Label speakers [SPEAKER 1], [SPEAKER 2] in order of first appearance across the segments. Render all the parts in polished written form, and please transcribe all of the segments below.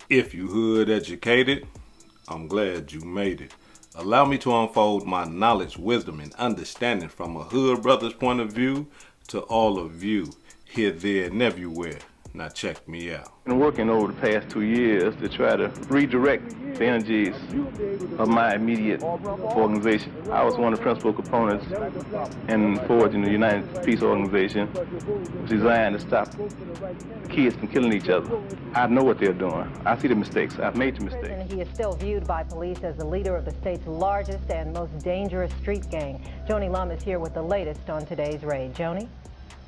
[SPEAKER 1] If you hood educated, I'm glad you made it. Allow me to unfold my knowledge, wisdom, and understanding from a hood brother's point of view to all of you, here, there, and everywhere. Now check me out.
[SPEAKER 2] I've been working over the past 2 years to try to redirect the energies of my immediate organization. I was one of the principal components in forging the United Peace Organization, designed to stop kids from killing each other. I know what they're doing. I see the mistakes. I've made the mistakes.
[SPEAKER 3] And he is still viewed by police as the leader of the state's largest and most dangerous street gang. Joni Lum is here with the latest on today's raid. Joni?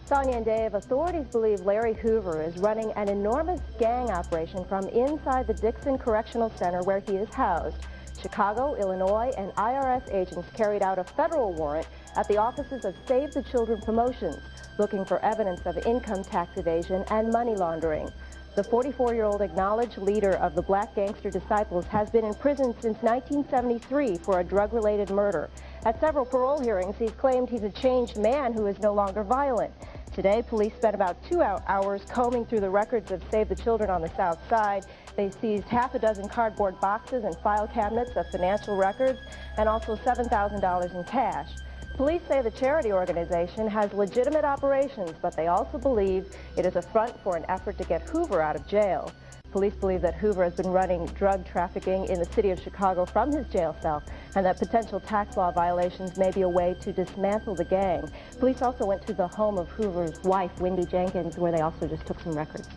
[SPEAKER 4] Sonia and Dave, authorities believe Larry Hoover is running an enormous gang operation from inside the Dixon Correctional Center where he is housed. Chicago, Illinois, and IRS agents carried out a federal warrant at the offices of Save the Children Promotions, looking for evidence of income tax evasion and money laundering. The 44-year-old acknowledged leader of the Black Gangster Disciples has been in prison since 1973 for a drug-related murder. At several parole hearings, he's claimed he's a changed man who is no longer violent. Today, police spent about 2 hours combing through the records of Save the Children on the South Side. They seized half a dozen cardboard boxes and file cabinets of financial records and also $7,000 in cash. Police say the charity organization has legitimate operations, but they also believe it is a front for an effort to get Hoover out of jail. Police believe that Hoover has been running drug trafficking in the city of Chicago from his jail cell, and that potential tax law violations may be a way to dismantle the gang. Police also went to the home of Hoover's wife, Wendy Jenkins, where they also just took some records.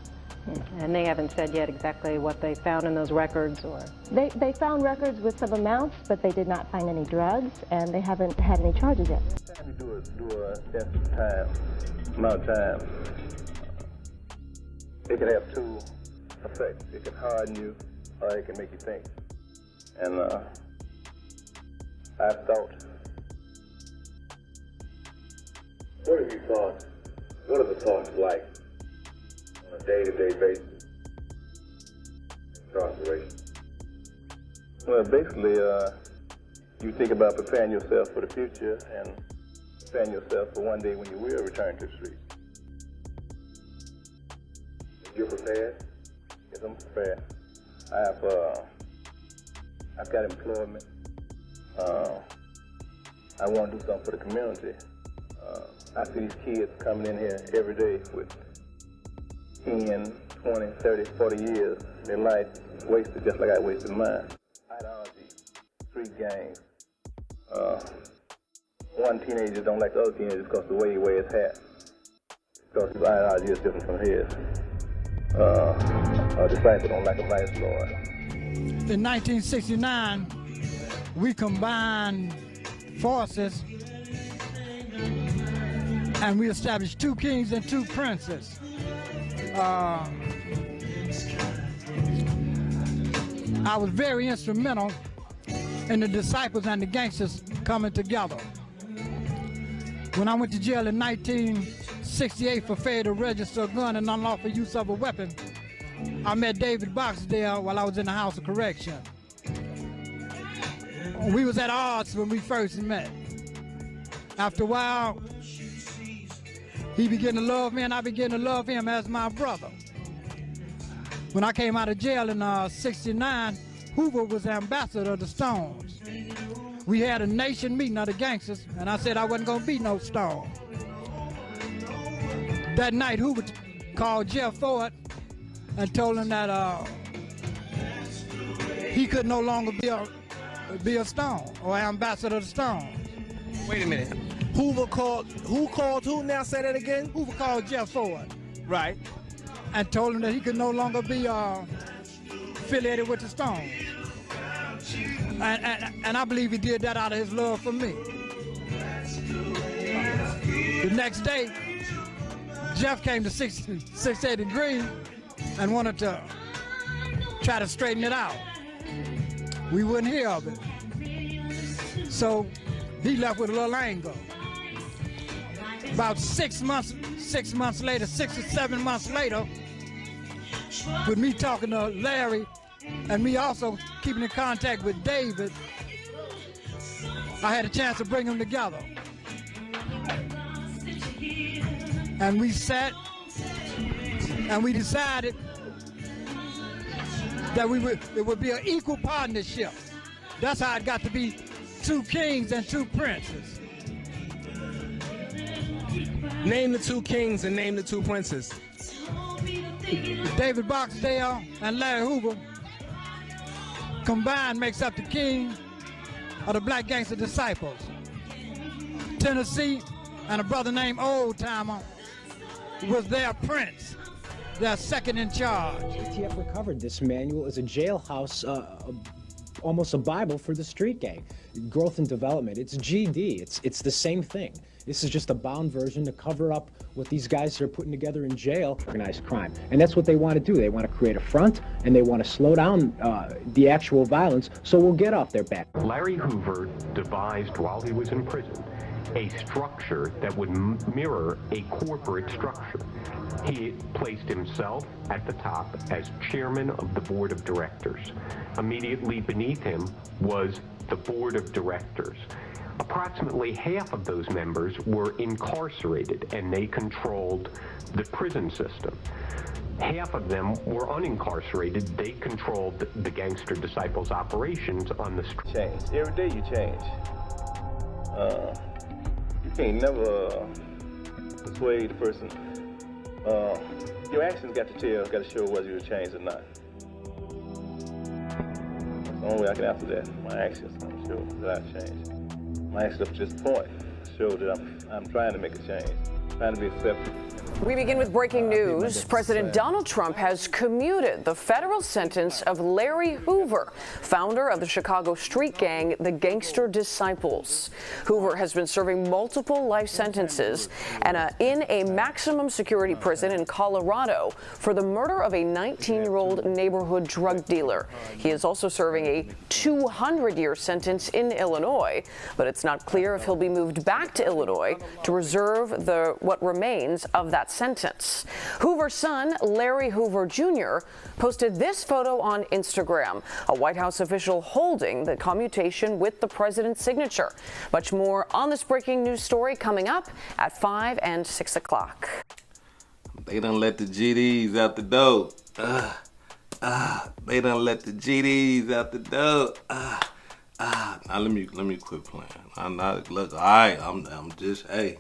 [SPEAKER 3] And they haven't said yet exactly what they found in those records, or?
[SPEAKER 4] They found records with some amounts, but they did not find any drugs, and they haven't had any charges yet.
[SPEAKER 2] Anytime you do a sensitive time, amount of time, it can have two effects. It can harden you, or it can make you think. And I thought.
[SPEAKER 5] What have you thought? What are the thoughts like on a day-to-day basis? Incarceration.
[SPEAKER 2] Well, basically, you think about preparing yourself for the future and preparing yourself for one day when you will return to the streets.
[SPEAKER 5] You're prepared?
[SPEAKER 2] Yes, I'm prepared. I've got employment. I want to do something for the community. I see these kids coming in here every day with 10, 20, 30, 40 years. Their life wasted just like I wasted mine. Ideology, street gangs. One teenager don't like the other teenagers because the way he wears his hat. Because his ideology is different from his. A disciple don't like a vice lord.
[SPEAKER 6] In 1969, we combined forces and we established 2 kings and 2 princes. I was very instrumental in the disciples and the gangsters coming together. When I went to jail in 1968 for failure to register a gun and unlawful use of a weapon, I met David Boxdale while I was in the House of Correction. We was at odds when we first met. After a while, he began to love me and I began to love him as my brother. When I came out of jail in '69, Hoover was the ambassador of the Stones. We had a nation meeting of the gangsters, and I said I wasn't gonna be no Stone. That night, Hoover called Jeff Ford and told him that he could no longer be a Stone or ambassador of the Stones.
[SPEAKER 7] Wait a minute. Who called who now? Say that again?
[SPEAKER 6] Hoover called Jeff Ford.
[SPEAKER 7] Right.
[SPEAKER 6] And told him that he could no longer be affiliated with the Stones. And I believe he did that out of his love for me. The next day, Jeff came to 680 Green and wanted to try to straighten it out. We wouldn't hear of it. So he left with a little anger. About 6 months later, 6 or 7 months later, with me talking to Larry and me also keeping in contact with David, I had a chance to bring them together. And we sat and we decided that it would be an equal partnership. That's how it got to be 2 kings and 2 princes.
[SPEAKER 7] Name the 2 kings and name the 2 princes.
[SPEAKER 6] David Boxdale and Larry Hoover combined makes up the king of the Black Gangster Disciples. Tennessee and a brother named Old Timer was their prince, their second in charge.
[SPEAKER 8] ATF recovered this manual as a jailhouse, almost a Bible for the street gang. Growth and development, it's GD, it's the same thing. This is just a bound version to cover up what these guys are putting together in jail, organized crime. And that's what they want to do. They want to create a front, and they want to slow down the actual violence, so we'll get off their back.
[SPEAKER 9] Larry Hoover devised, while he was in prison, a structure that would mirror a corporate structure. He placed himself at the top as chairman of the board of directors. Immediately beneath him was the board of directors. Approximately half of those members were incarcerated, and they controlled the prison system. Half of them were unincarcerated. They controlled the Gangster Disciples operations on the street.
[SPEAKER 2] Change. Every day you change. You can't never persuade the person. Your actions got to show whether you're changed or not. That's the only way I can answer that. My actions don't show that I've changed. My actions up to this point show that I'm trying to make a change, trying to be accepted.
[SPEAKER 10] We begin with breaking news. President Donald Trump has commuted the federal sentence of Larry Hoover, founder of the Chicago street gang, the Gangster Disciples. Hoover has been serving multiple life sentences in a maximum security prison in Colorado for the murder of a 19-year-old neighborhood drug dealer. He is also serving a 200-year sentence in Illinois, but it's not clear if he'll be moved back to Illinois to reserve what remains of that sentence. Hoover's son, Larry Hoover Jr., posted this photo on Instagram, a White House official holding the commutation with the president's signature. Much more on this breaking news story coming up at 5 and 6 o'clock.
[SPEAKER 1] They done let the GDs out the door. They done let the GDs out the door. Now let me quit playing. I'm not, look, I'm just, hey,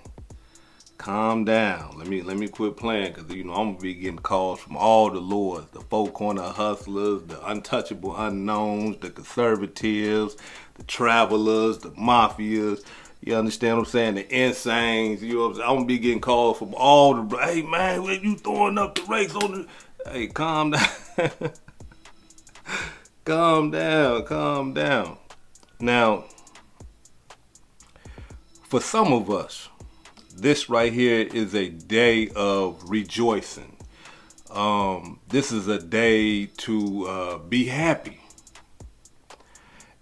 [SPEAKER 1] calm down. Let me quit playing, because I'm gonna be getting calls from all the lords, the four corner hustlers, the untouchable unknowns, the conservatives, the travelers, the mafias. You understand what I'm saying? The insanes. You know what I'm saying? I'm gonna be getting calls from all the. Hey man, when you throwing up the race on the? Hey, calm down. Calm down. Now, for some of us, this right here is a day of rejoicing. This is a day to be happy.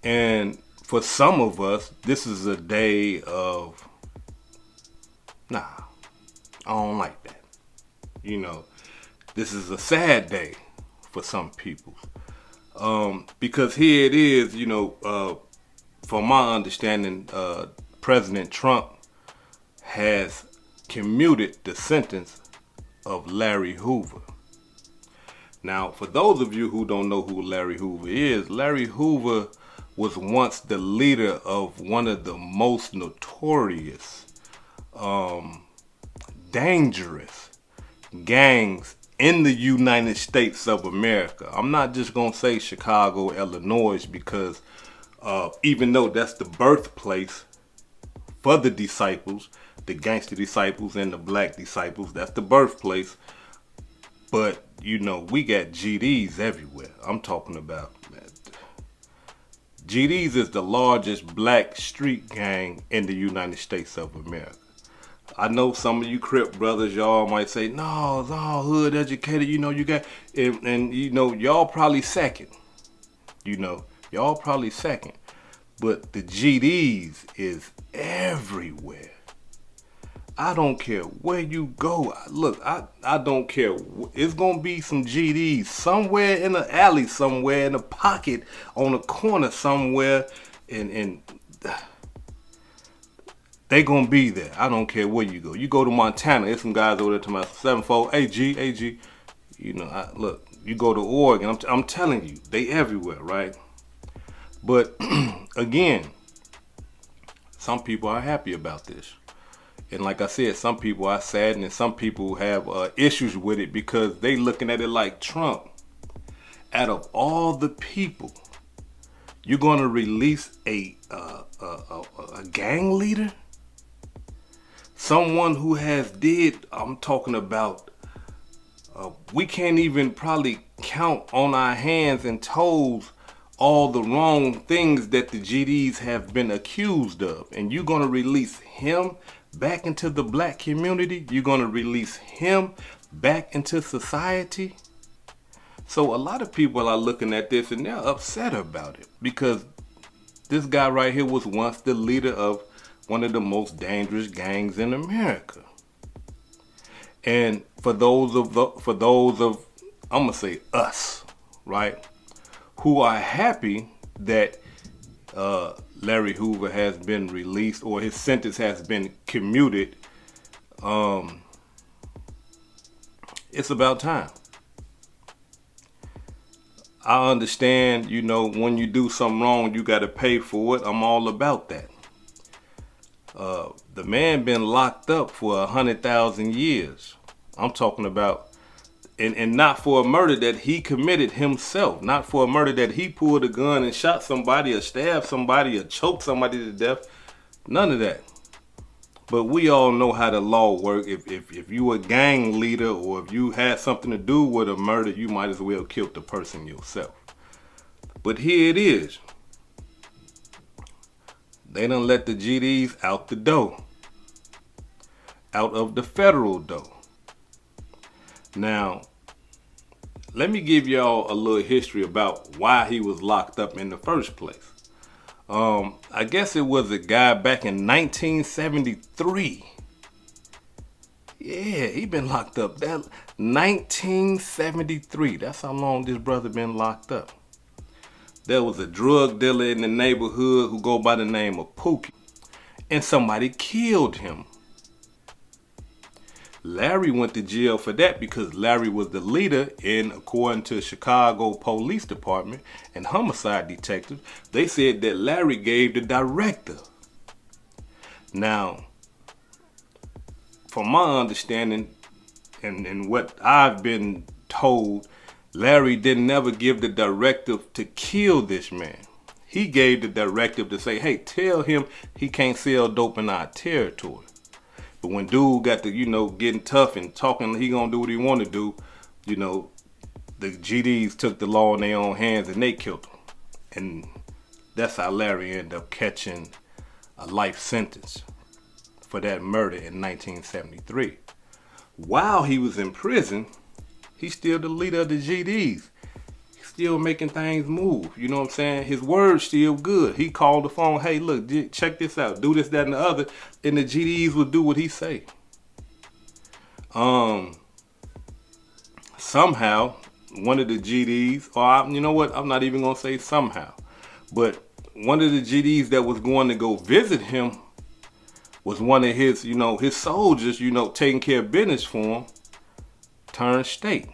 [SPEAKER 1] And for some of us, this is a day of, nah, I don't like that. This is a sad day for some people. Because here it is, from my understanding, President Trump has commuted the sentence of Larry Hoover. Now, for those of you who don't know who Larry Hoover is, Larry Hoover was once the leader of one of the most notorious, dangerous gangs in the United States of America. I'm not just going to say Chicago, Illinois, because even though that's the birthplace for the disciples, the gangster disciples and the black disciples, that's the birthplace. But, we got GDs everywhere. I'm talking about, man, GDs is the largest black street gang in the United States of America. I know some of you Crip brothers, y'all might say, no, it's all hood educated, you got, and y'all probably second. Y'all probably second. But the GDs is everywhere. I don't care where you go. Look, I don't care. It's going to be some GDs somewhere in the alley, somewhere in a pocket, on a corner somewhere, and they going to be there. I don't care where you go. You go to Montana, there's some guys over there to my 7-4, AG. Look, You go to Oregon, I'm telling you, they everywhere, right? But again, some people are happy about this. And like I said, some people are saddened and some people have issues with it because they looking at it like Trump. Out of all the people, you're going to release a gang leader? Someone who has I'm talking about, we can't even probably count on our hands and toes all the wrong things that the GDs have been accused of. And you're going to release him back into the black community? You're going to release him back into society? So a lot of people are looking at this and they're upset about it because this guy right here was once the leader of one of the most dangerous gangs in America. And for those of I'm gonna say us, right, who are happy that Larry Hoover has been released or his sentence has been commuted, it's about time. I understand, when you do something wrong, you got to pay for it. I'm all about that. The man been locked up for 100,000 years. I'm talking about, and not for a murder that he committed himself, not for a murder that he pulled a gun and shot somebody or stabbed somebody or choked somebody to death. None of that. But we all know how the law works. If you a gang leader or if you had something to do with a murder, you might as well kill the person yourself. But here it is. They done let the GDs out the door. Out of the federal door. Now, let me give y'all a little history about why he was locked up in the first place. I guess it was a guy back in 1973. Yeah, he been locked up. That 1973. That's how long this brother been locked up. There was a drug dealer in the neighborhood who go by the name of Pookie, and somebody killed him. Larry went to jail for that because Larry was the leader, and according to Chicago Police Department and homicide detectives, they said that Larry gave the directive. Now, from my understanding and what I've been told, Larry didn't never give the directive to kill this man. He gave the directive to say, hey, tell him he can't sell dope in our territory. But when dude got to, getting tough and talking, he gonna do what he want to do, the GDs took the law in their own hands and they killed him. And that's how Larry ended up catching a life sentence for that murder in 1973. While he was in prison, he's still the leader of the GDs. He's still making things move. You know what I'm saying? His word's still good. He called the phone, hey, look, check this out. Do this, that, and the other. And the GDs will do what he say. Somehow, one of the GDs, you know what? I'm not even going to say somehow. But one of the GDs that was going to go visit him was one of his, his soldiers, taking care of business for him, turned state.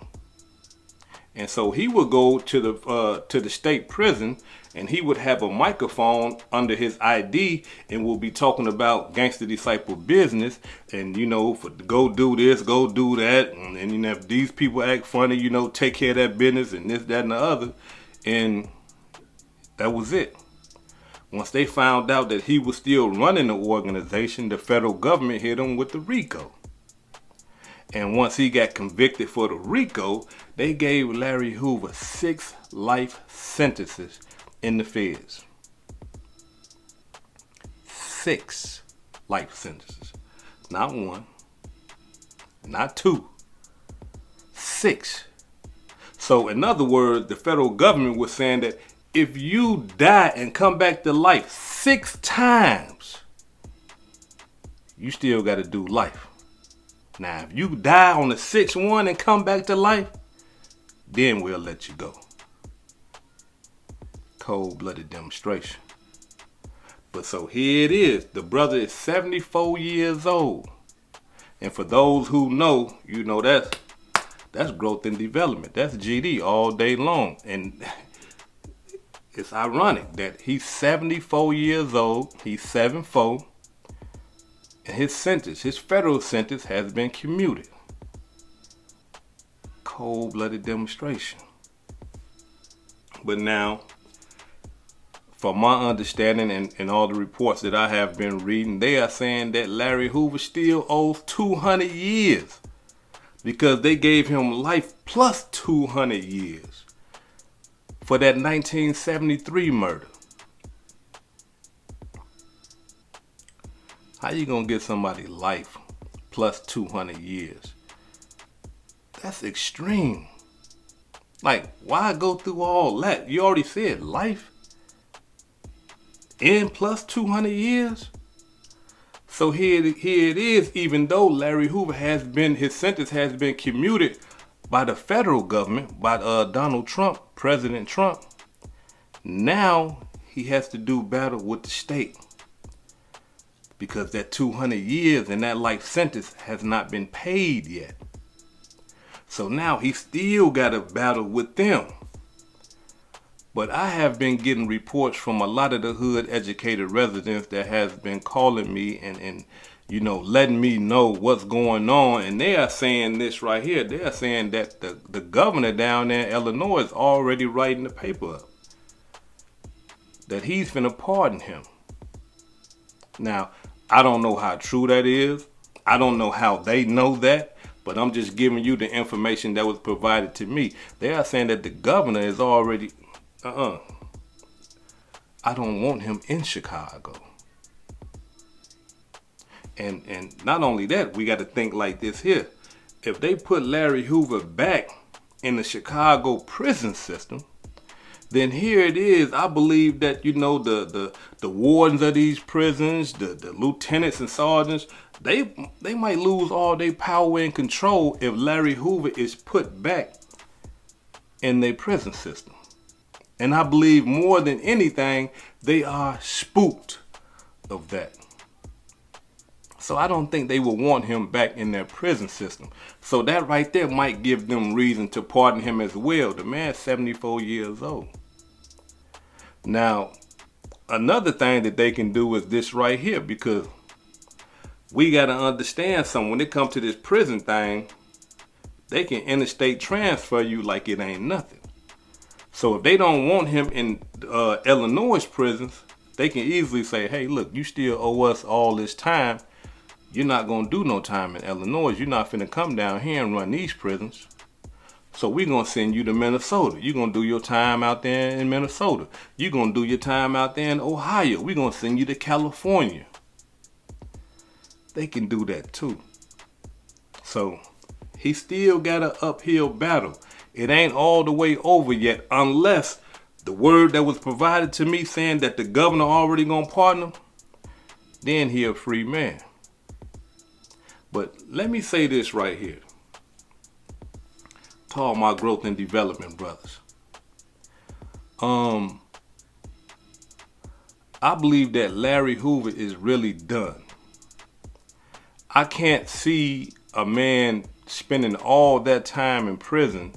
[SPEAKER 1] And so he would go to the state prison and he would have a microphone under his ID and will be talking about Gangster Disciple business and, go do this, go do that. And if these people act funny, take care of that business and this, that, and the other. And that was it. Once they found out that he was still running the organization, the federal government hit him with the RICO. And once he got convicted for the RICO, they gave Larry Hoover 6 life sentences in the feds. 6 life sentences. Not 1, not 2, 6. So in other words, the federal government was saying that if you die and come back to life 6 times, you still got to do life. Now, if you die on the 6th one and come back to life, then we'll let you go. Cold-blooded demonstration. But so here it is. The brother is 74 years old. And for those who know, That's growth and development. That's GD all day long. And it's ironic that he's 74 years old. He's 7'4", and his federal sentence has been commuted. Cold-blooded demonstration. But now, from my understanding and all the reports that I have been reading, they are saying that Larry Hoover still owes 200 years because they gave him life plus 200 years for that 1973 murder. How you gonna get somebody life plus 200 years? That's extreme. Like, why go through all that? You already said life and plus 200 years. So here it is, even though Larry Hoover his sentence has been commuted by the federal government, by Donald Trump, President Trump. Now he has to do battle with the state because that 200 years and that life sentence has not been paid yet. So now he still got to battle with them. But I have been getting reports from a lot of the hood educated residents that has been calling me and letting me know what's going on. And they are saying this right here. They are saying that the governor down there in Illinois is already writing the paper up, that he's finna pardon him. Now, I don't know how true that is. I don't know how they know that, but I'm just giving you the information that was provided to me. They are saying that the governor is already... I don't want him in Chicago. And not only that, we got to think like this here. If they put Larry Hoover back in the Chicago prison system, then here it is. I believe that, the wardens of these prisons, the lieutenants and sergeants, they might lose all their power and control if Larry Hoover is put back in their prison system. And I believe more than anything, they are spooked of that. So I don't think they will want him back in their prison system. So that right there might give them reason to pardon him as well. The man's 74 years old. Now, another thing that they can do is this right here, because we got to understand something. When it comes to this prison thing, they can interstate transfer you like it ain't nothing. So if they don't want him in Illinois prisons, they can easily say, hey, look, you still owe us all this time. You're not going to do no time in Illinois. You're not finna come down here and run these prisons. So we're going to send you to Minnesota. You're going to do your time out there in Minnesota. You're going to do your time out there in Ohio. We're going to send you to California. They can do that too. So he still got an uphill battle. It ain't all the way over yet, unless the word that was provided to me saying that the governor already gonna pardon him, then he a free man. But let me say this right here to all my growth and development brothers. I believe that Larry Hoover is really done. I can't see a man spending all that time in prison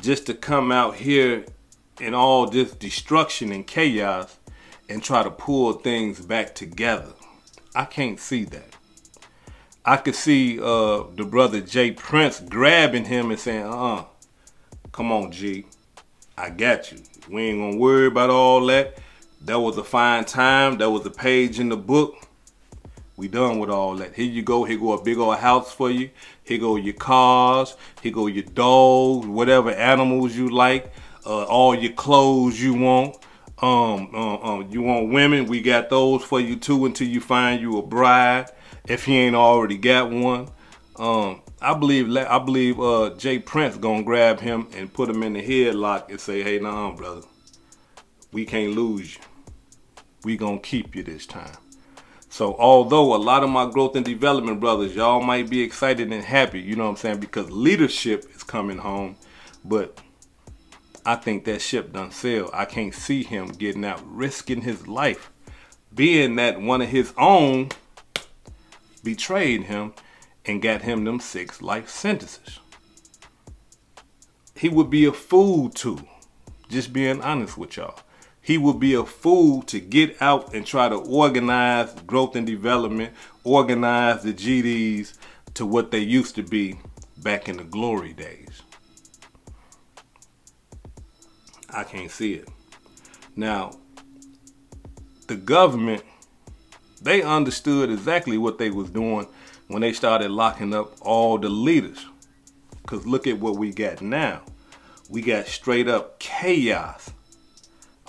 [SPEAKER 1] just to come out here in all this destruction and chaos and try to pull things back together. I can't see that. I could see the brother Jay Prince grabbing him and saying, come on, G, I got you. We ain't gonna worry about all that. That was a fine time. That was a page in the book. We done with all that. Here you go. Here go a big old house for you. Here go your cars. Here go your dogs, whatever animals you like. All your clothes you want. You want women? We got those for you too until you find you a bride. If he ain't already got one. I believe Jay Prince gonna grab him and put him in the headlock and say, hey, nah, brother. We can't lose you. We gonna keep you this time. So although a lot of my growth and development brothers, y'all might be excited and happy, you know what I'm saying, because leadership is coming home, but I think that ship done sailed. I can't see him getting out, risking his life, being that one of his own betrayed him and got him them 6 life sentences. he would be a fool to. Just being honest with y'all. He would be a fool to get out and try to organize growth and development, organize the GDs to what they used to be back in the glory days. I can't see it. Now, the government, they understood exactly what they was doing when they started locking up all the leaders. Because look at what we got now. We got straight up chaos.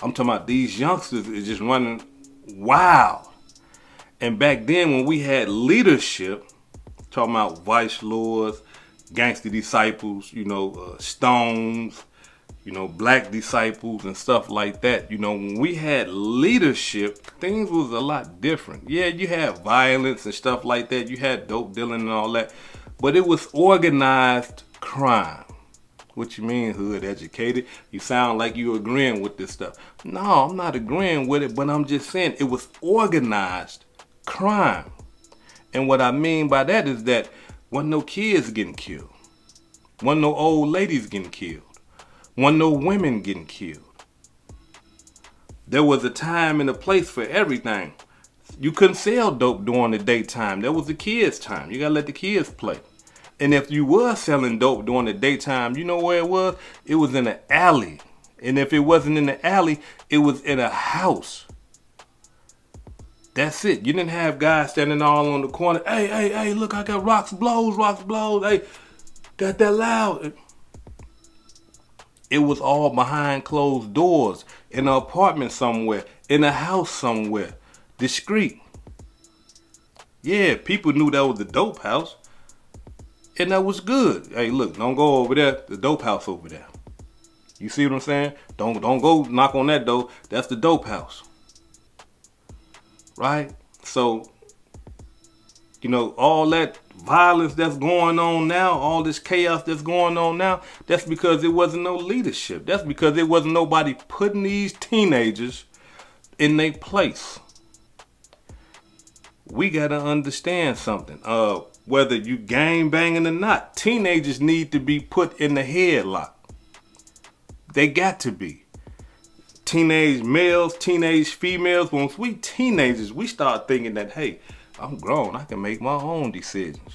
[SPEAKER 1] I'm talking about these youngsters is just running wild. And back then when we had leadership, talking about vice lords, gangster disciples, stones, black disciples and stuff like that. When we had leadership, things was a lot different. Yeah, you had violence and stuff like that. You had dope dealing and all that. But it was organized crime. What you mean, hood educated? You sound like you agreeing with this stuff. No, I'm not agreeing with it, but I'm just saying it was organized crime. And what I mean by that is that wasn't no kids getting killed. Wasn't no old ladies getting killed. Wasn't no women getting killed. There was a time and a place for everything. You couldn't sell dope during the daytime. That was the kids' time. You gotta let the kids play. And if you were selling dope during the daytime, you know where it was? It was in an alley. And if it wasn't in the alley, it was in a house. That's it. You didn't have guys standing all on the corner. Hey, look, I got rocks blows. Hey, got that loud. It was all behind closed doors, in an apartment somewhere, in a house somewhere, discreet. Yeah, people knew that was the dope house. And that was good. Hey, look, don't go over there. The dope house over there. You see what I'm saying? Don't go knock on that door. That's the dope house. Right? So, all that violence that's going on now, all this chaos that's going on now, that's because it wasn't no leadership. That's because it wasn't nobody putting these teenagers in their place. We got to understand something. Whether you gang banging or not, teenagers need to be put in the headlock. They got to be. Teenage males, teenage females. Once we teenagers, we start thinking that, hey, I'm grown. I can make my own decisions.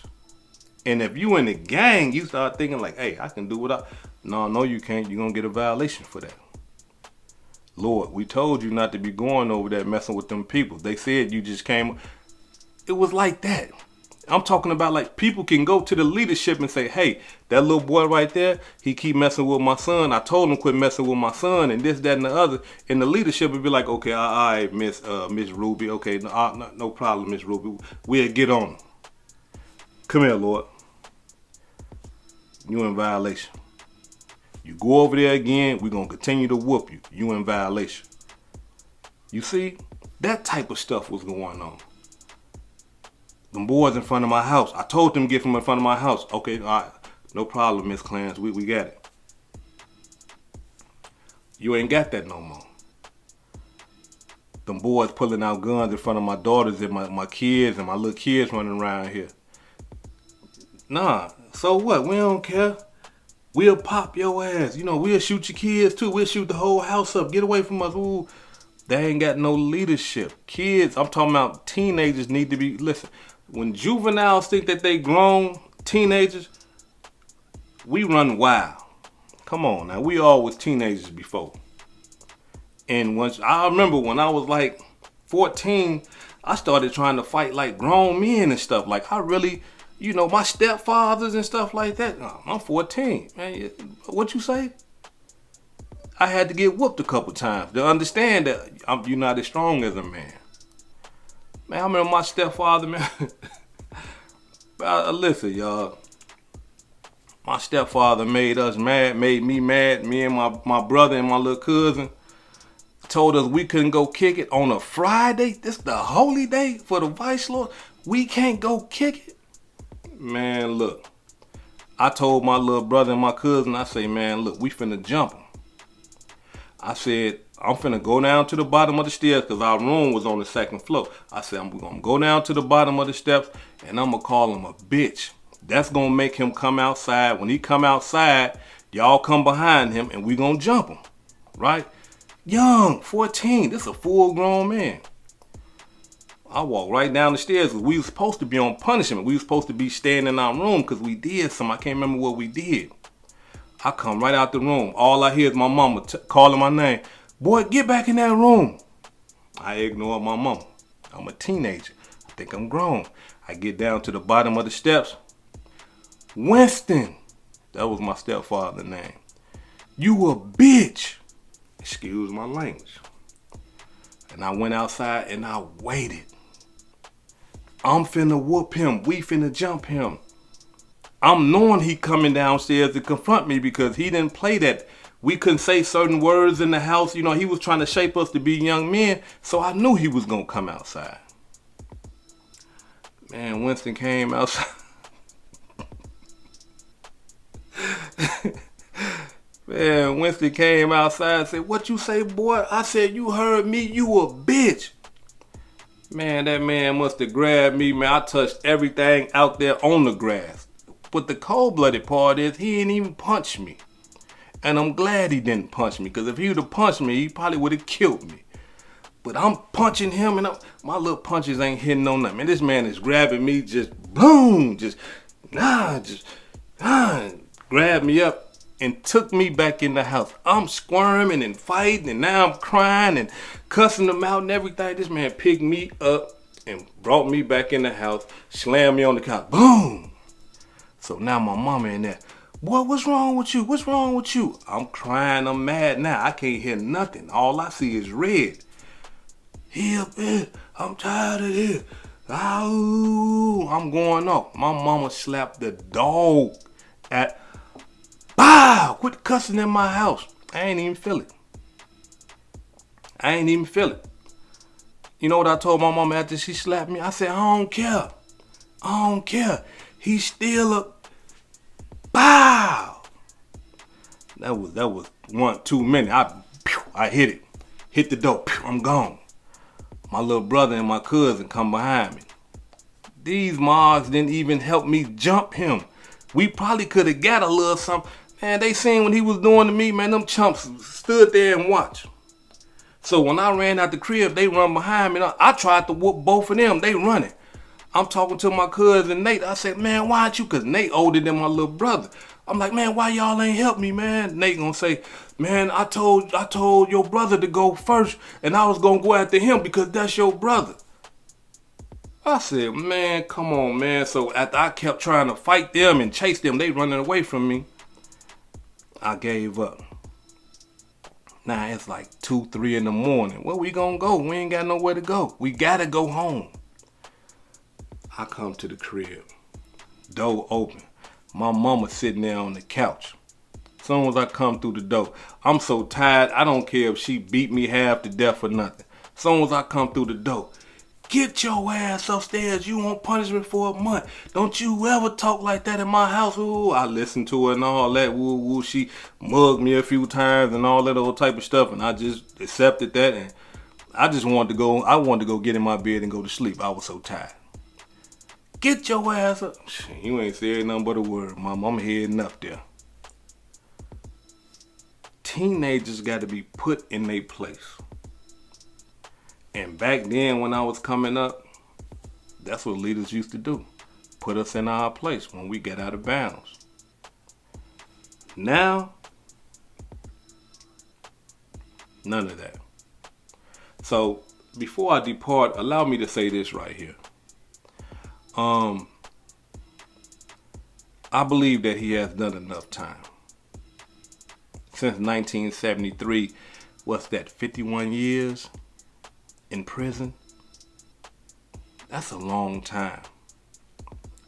[SPEAKER 1] And if you in a gang, you start thinking like, hey, I can do what I... No, you can't. You're going to get a violation for that. Lord, we told you not to be going over there messing with them people. They said you just came... It was like that. I'm talking about like people can go to the leadership and say, hey, that little boy right there, he keep messing with my son. I told him quit messing with my son and this, that, and the other. And the leadership would be like, okay, all right, Miss Ruby. Okay, no problem, Miss Ruby. We'll get on him. Come here, Lord. You in violation. You go over there again, we're going to continue to whoop you. You in violation. You see, that type of stuff was going on. Them boys in front of my house. I told them to get from in front of my house. Okay, all right. No problem, Miss Clarence. We got it. You ain't got that no more. Them boys pulling out guns in front of my daughters and my kids and my little kids running around here. Nah, so what? We don't care. We'll pop your ass. We'll shoot your kids too. We'll shoot the whole house up. Get away from us. Ooh. They ain't got no leadership. Kids, I'm talking about teenagers need to be, listen, when juveniles think that they grown, teenagers, we run wild. Come on now, we all was teenagers before. And I remember when I was like 14, I started trying to fight like grown men and stuff. Like I really, my stepfathers and stuff like that. I'm 14, man. What you say? I had to get whooped a couple times to understand that you're not as strong as a man. Man, I remember my stepfather, man. Listen, y'all. My stepfather made us mad, made me mad. Me and my brother and my little cousin told us we couldn't go kick it on a Friday. This is the holy day for the vice lord. We can't go kick it. Man, look. I told my little brother and my cousin, I say, man, look, we finna jump him. I said, I'm finna go down to the bottom of the stairs because our room was on the second floor. I said, I'm gonna go down to the bottom of the steps and I'm gonna call him a bitch. That's gonna make him come outside. When he come outside, Y'all come behind him and we gonna jump him, right? Young, 14, this is a full grown man. I walked right down the stairs because we were supposed to be on punishment. We were supposed to be staying in our room because we did something. I can't remember what we did. I come right out the room. All I hear is my mama calling my name. Boy, get back in that room. I ignore my mama. I'm a teenager. I think I'm grown. I get down to the bottom of the steps. Winston. That was my stepfather's name. You a bitch. Excuse my language. And I went outside and I waited. I'm finna whoop him. We finna jump him. I'm knowing he coming downstairs to confront me because he didn't play that. We couldn't say certain words in the house. You know, he was trying to shape us to be young men. So I knew he was going to come outside. Man, Winston came outside. Man, Winston came outside and said, what you say, boy? I said, you heard me. You a bitch. Man, that man must have grabbed me, man. I touched everything out there on the grass. But the cold-blooded part is he didn't even punch me. And I'm glad he didn't punch me, because if he would have punched me, he probably would have killed me. But I'm punching him, and my little punches ain't hitting on nothing. Man, this man is grabbing me, just boom, grabbed me up and took me back in the house. I'm squirming and fighting, and now I'm crying and cussing him out and everything. This man picked me up and brought me back in the house, slammed me on the couch, boom. So now my mama in there. Boy, what's wrong with you? What's wrong with you? I'm crying. I'm mad now. I can't hear nothing. All I see is red. Here, bitch. I'm tired of this. Ow. I'm going off. My mama slapped the dog at... Bow! Quit cussing in my house. I ain't even feel it. You know what I told my mama after she slapped me? I said, I don't care. He's still a... Bow! That was one too many. I hit it. Hit the door. I'm gone. My little brother and my cousin come behind me. These mogs didn't even help me jump him. We probably could have got a little something. Man, they seen what he was doing to me, man. Them chumps stood there and watched. So when I ran out the crib, they run behind me. I tried to whoop both of them. They running. I'm talking to my cousin Nate. I said, man, why aren't you? Because Nate older than my little brother. I'm like, man, why y'all ain't help me, man? Nate gonna say, man, I told your brother to go first, and I was gonna go after him because that's your brother. I said, man, come on, man. So after I kept trying to fight them and chase them, they running away from me. I gave up. Now it's like 2, 3 in the morning. Where we gonna go? We ain't got nowhere to go. We gotta go home. I come to the crib. Door open. My mama sitting there on the couch. As soon as I come through the door, I'm so tired, I don't care if she beat me half to death or nothing. As soon as I come through the door, get your ass upstairs. You want punishment for a month. Don't you ever talk like that in my house. Ooh, I listened to her and all that. Woo, woo. She mugged me a few times and all that old type of stuff. And I just accepted that. And I just wanted to go. I wanted to go get in my bed and go to sleep. I was so tired. Get your ass up. You ain't said nothing but a word, Mom. I'm heading up there. Teenagers got to be put in their place. And back then when I was coming up, that's what leaders used to do. Put us in our place when we get out of bounds. Now, none of that. So before I depart, allow me to say this right here. I believe that he has done enough time. Since 1973, what's that, 51 years in prison? That's a long time.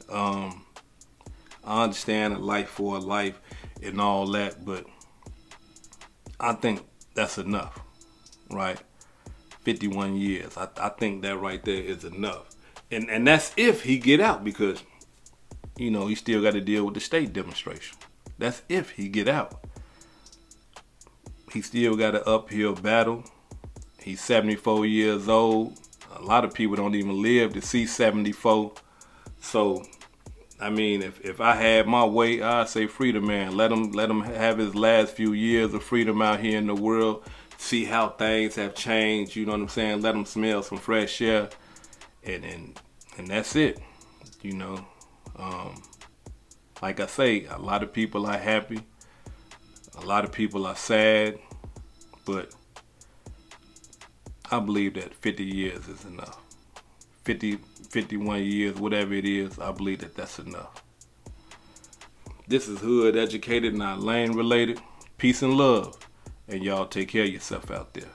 [SPEAKER 1] I understand a life for a life and all that, but I think that's enough, right? 51 years. I think that right there is enough. And that's if he get out, because, you know, he still got to deal with the state demonstration. That's if he get out. He still got an uphill battle. He's 74 years old. A lot of people don't even live to see 74. So I mean, if I had my way, I'd say free the man. Let him have his last few years of freedom out here in the world. See how things have changed. You know what I'm saying? Let him smell some fresh air, and that's it. You know, like I say, a lot of people are happy. A lot of people are sad, but I believe that 50 years is enough. 50, 51 years, whatever it is, I believe that that's enough. This is Hood Educated, not Lane Related. Peace and love, and y'all take care of yourself out there.